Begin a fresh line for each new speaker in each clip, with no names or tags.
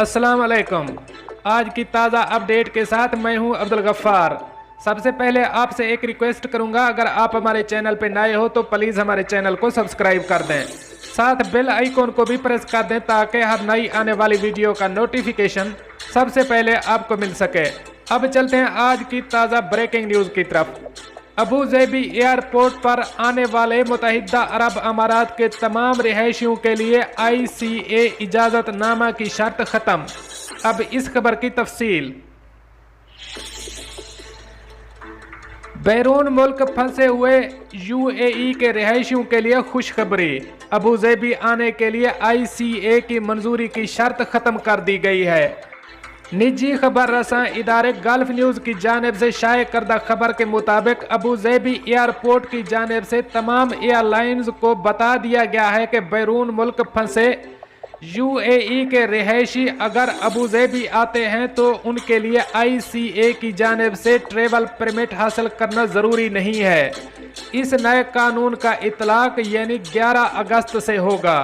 अस्सलाम वालेकुम। आज की ताज़ा अपडेट के साथ मैं हूं अब्दुल गफ्फार। सबसे पहले आपसे एक रिक्वेस्ट करूंगा, अगर आप हमारे चैनल पे नए हो तो प्लीज़ हमारे चैनल को सब्सक्राइब कर दें, साथ बेल आइकॉन को भी प्रेस कर दें ताकि हर नई आने वाली वीडियो का नोटिफिकेशन सबसे पहले आपको मिल सके। अब चलते हैं आज की ताज़ा ब्रेकिंग न्यूज़ की तरफ। अबू ज़ेबी एयरपोर्ट पर आने वाले मुत्तहिदा अरब अमारात के तमाम रिहायशियों के लिए ICA इजाज़तनामा की शर्त ख़त्म। अब इस खबर की तफसील। बैरून मुल्क फंसे हुए UAE के रिहायशियों के लिए खुशखबरी। अबू ज़ेबी आने के लिए ICA की मंजूरी की शर्त ख़त्म कर दी गई है। निजी खबर रसां इदारे गल्फ न्यूज़ की जानिब से शाये करदा खबर के मुताबिक अबू ज़ेबी एयरपोर्ट की जानिब से तमाम एयरलाइंस को बता दिया गया है कि बैरून मुल्क फंसे UAE के रिहायशी अगर अबू ज़ेबी आते हैं तो उनके लिए ICA की जानिब से ट्रेवल परमिट हासिल करना ज़रूरी नहीं है। इस नए कानून का इतलाक यानी 11 अगस्त से होगा।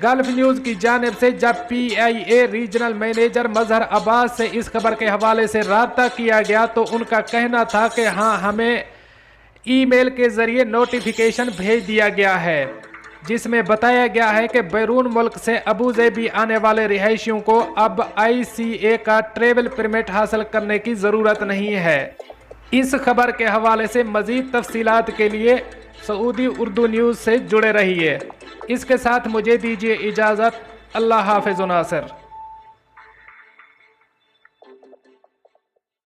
गल्फ न्यूज़ की जानिब से जब PIA रीजनल मैनेजर मजहर अब्बास से इस खबर के हवाले से राब्ता किया गया तो उनका कहना था कि हाँ, हमें ईमेल के ज़रिए नोटिफिकेशन भेज दिया गया है जिसमें बताया गया है कि बैरून मुल्क से अबू ज़ेबी आने वाले रिहायशियों को अब ICA का ट्रेवल परमिट हासिल करने की ज़रूरत नहीं है। इस खबर के हवाले से मज़ीद तफसीलात के लिए सऊदी उर्दू न्यूज़ से जुड़े रहिए। इसके साथ मुझे दीजिए इजाज़त। अल्लाह हाफ़िज़ नासिर।